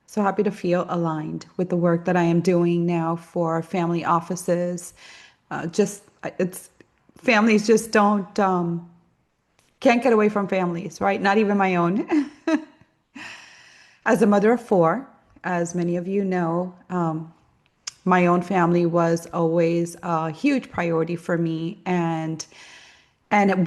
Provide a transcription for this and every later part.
So happy to feel aligned with the work that I am doing now for family offices. It's families just don't can't get away from families, right? Not even my own. As a mother of four, as many of you know, my own family was always a huge priority for me, and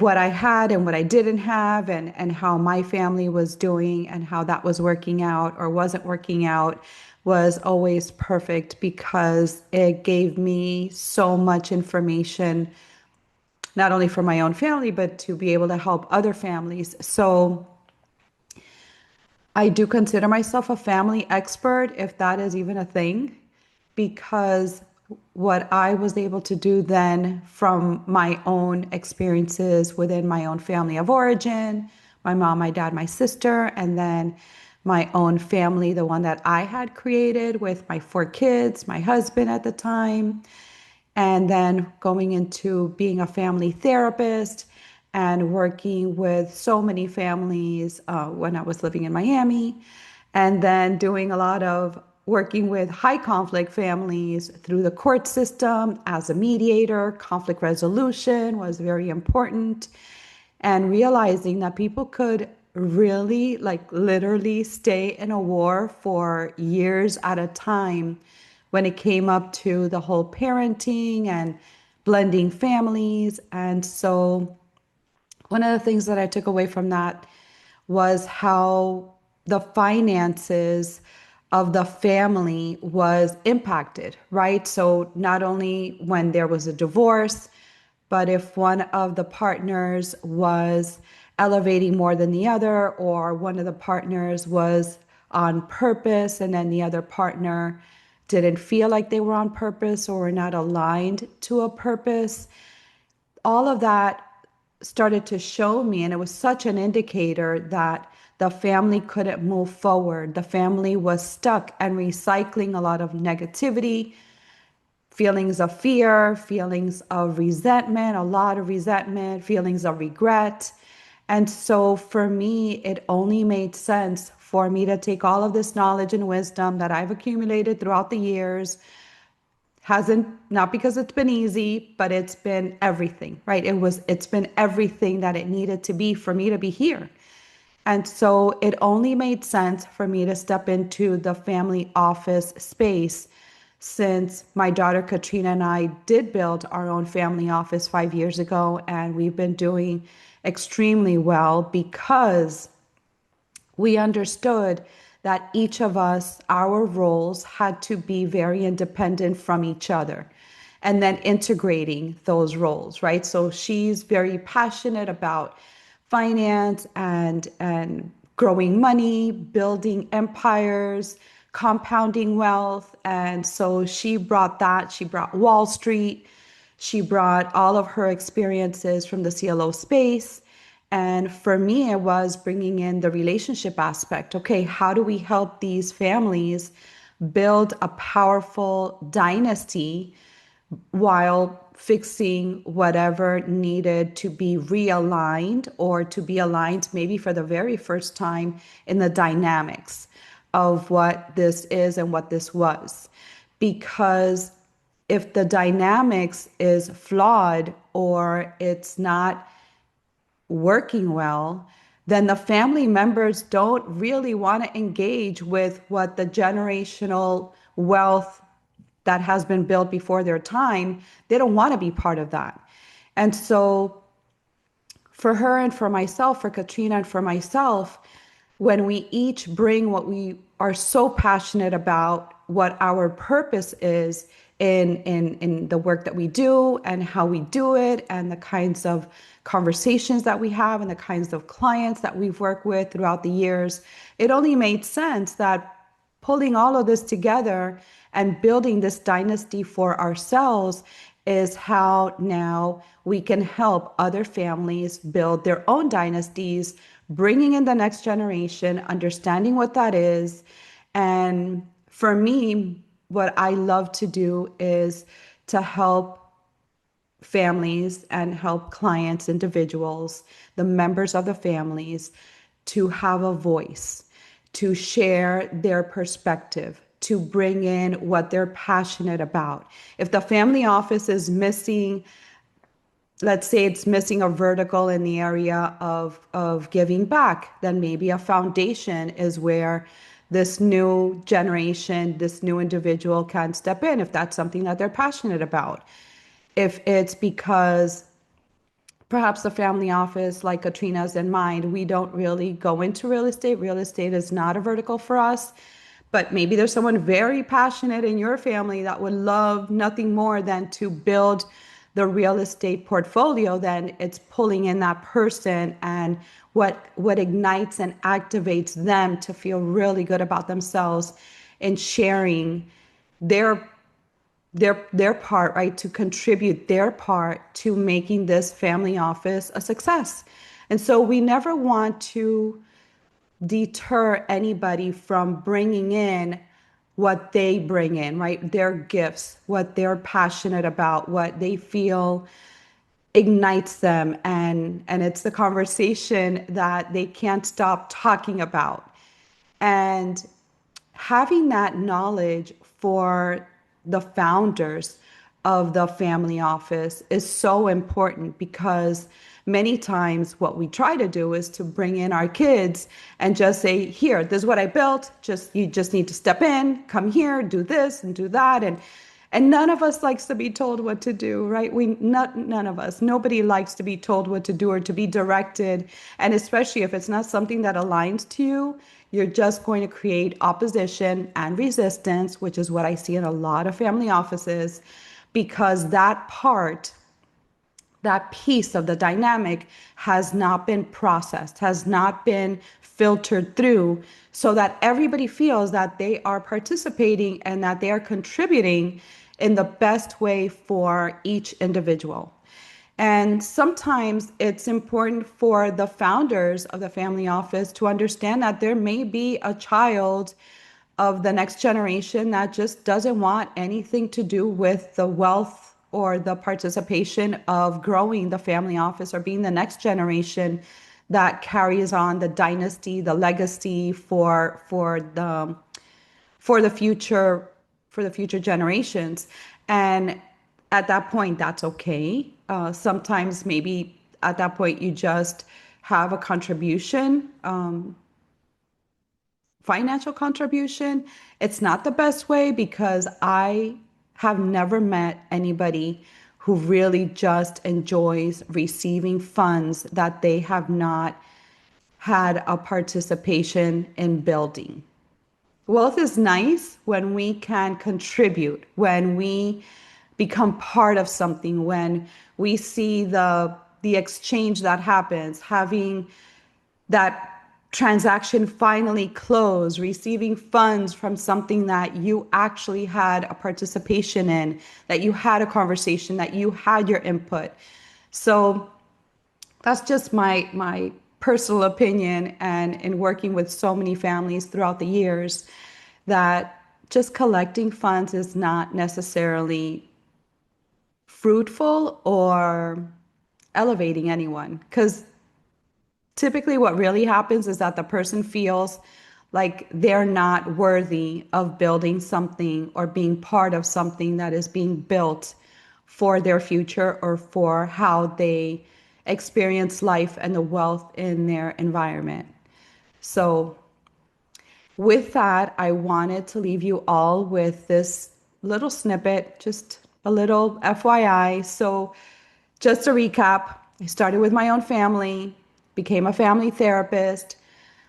what I had and what I didn't have, and how my family was doing and how that was working out or wasn't working out was always perfect because it gave me so much information, not only for my own family, but to be able to help other families. So I do consider myself a family expert, if that is even a thing, because what I was able to do then from my own experiences within my own family of origin, my mom, my dad, my sister, and then my own family, the one that I had created with my four kids, my husband at the time, and then going into being a family therapist and working with so many families when I was living in Miami, and then doing a lot of working with high conflict families through the court system as a mediator. Conflict resolution was very important, and realizing that people could really, like, literally stay in a war for years at a time when it came up to the whole parenting and blending families. And so, one of the things that I took away from that was how the finances of the family was impacted, right? So not only when there was a divorce, but if one of the partners was elevating more than the other, or one of the partners was on purpose and then the other partner didn't feel like they were on purpose or were not aligned to a purpose, all of that started to show me, and it was such an indicator that the family couldn't move forward. The family was stuck and recycling a lot of negativity, feelings of fear, feelings of resentment, a lot of resentment, feelings of regret. And so for me, it only made sense for me to take all of this knowledge and wisdom that I've accumulated throughout the years. Hasn't, not because it's been easy, but it's been everything, right? It's been everything that it needed to be for me to be here. And so it only made sense for me to step into the family office space, since my daughter Katrina and I did build our own family office 5 years ago, and we've been doing extremely well because we understood that each of us, our roles had to be very independent from each other, and then integrating those roles, right? So she's very passionate about finance and growing money, building empires, compounding wealth. And so she brought that, she brought Wall Street, she brought all of her experiences from the CLO space. And for me, it was bringing in the relationship aspect. Okay, how do we help these families build a powerful dynasty while fixing whatever needed to be realigned, or to be aligned maybe for the very first time in the dynamics of what this is and what this was? Because if the dynamics is flawed or it's not working well, then the family members don't really want to engage with what the generational wealth that has been built before their time. They don't want to be part of that. And so for her and for myself, for Katrina and for myself, when we each bring what we are so passionate about, what our purpose is in the work that we do and how we do it, and the kinds of conversations that we have and the kinds of clients that we've worked with throughout the years, it only made sense that pulling all of this together and building this dynasty for ourselves is how now we can help other families build their own dynasties, bringing in the next generation, understanding what that is. And for me, what I love to do is to help families and help clients, individuals, the members of the families, to have a voice, to share their perspective, to bring in what they're passionate about. If the family office is missing, let's say it's missing a vertical in the area of giving back, then maybe a foundation is where this new generation, this new individual can step in if that's something that they're passionate about. If it's because perhaps the family office, like Katrina's in mind, we don't really go into real estate. Real estate is not a vertical for us. But maybe there's someone very passionate in your family that would love nothing more than to build the real estate portfolio. Then it's pulling in that person and what ignites and activates them to feel really good about themselves and sharing their their part, right, to contribute their part to making this family office a success. And so we never want to deter anybody from bringing in what they bring in, right? Their gifts, what they're passionate about, what they feel ignites them, and it's the conversation that they can't stop talking about. And having that knowledge for the founders of the family office is so important, because many times what we try to do is to bring in our kids and just say, here, this is what I built, just you just need to step in, come here, do this and do that. And none of us likes to be told what to do, right? None of us, nobody likes to be told what to do or to be directed. And especially if it's not something that aligns to you, you're just going to create opposition and resistance, which is what I see in a lot of family offices, because that piece of the dynamic has not been processed, has not been filtered through, so that everybody feels that they are participating and that they are contributing in the best way for each individual. And sometimes it's important for the founders of the family office to understand that there may be a child of the next generation that just doesn't want anything to do with the wealth or the participation of growing the family office or being the next generation that carries on the dynasty, the legacy for the future generations. And at that point, that's okay. Sometimes maybe at that point you just have a contribution, financial contribution. It's not the best way, because I have never met anybody who really just enjoys receiving funds that they have not had a participation in building. Wealth is nice when we can contribute, when we become part of something, when we see the exchange that happens, having that transaction finally close, receiving funds from something that you actually had a participation in, that you had a conversation, that you had your input. So that's just my personal opinion, and in working with so many families throughout the years, that just collecting funds is not necessarily fruitful or elevating anyone, because typically what really happens is that the person feels like they're not worthy of building something or being part of something that is being built for their future or for how they experience life and the wealth in their environment. So with that, I wanted to leave you all with this little snippet, just a little FYI. So just to recap, I started with my own family, became a family therapist,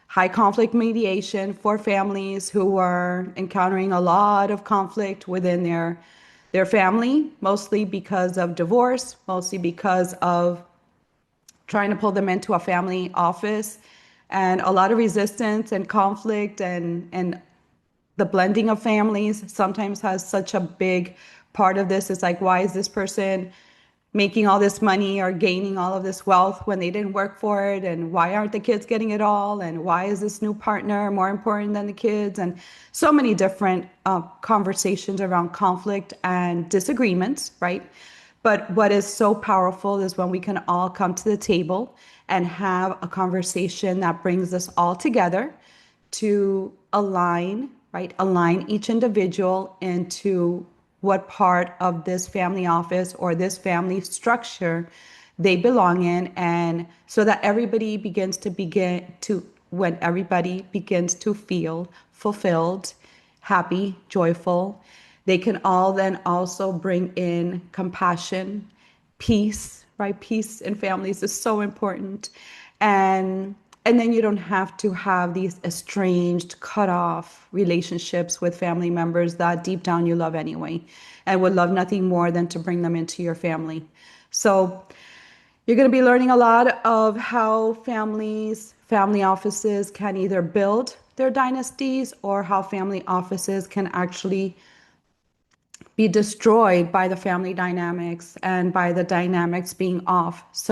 high conflict mediation for families who were encountering a lot of conflict within their family, mostly because of divorce, mostly because of trying to pull them into a family office, and a lot of resistance and conflict, and the blending of families sometimes has such a big part of this. It's like, why is this person making all this money or gaining all of this wealth when they didn't work for it? And why aren't the kids getting it all? And why is this new partner more important than the kids? And so many different conversations around conflict and disagreements, right? But what is so powerful is when we can all come to the table and have a conversation that brings us all together, to align, right? Align each individual into what part of this family office or this family structure they belong in, and so that everybody begins to when everybody begins to feel fulfilled, happy, joyful, they can all then also bring in compassion, peace, right? Peace in families is so important. And and then you don't have to have these estranged, cut off relationships with family members that deep down you love anyway and would love nothing more than to bring them into your family. So you're going to be learning a lot of how family offices can either build their dynasties or how family offices can actually be destroyed by the family dynamics and by the dynamics being off. So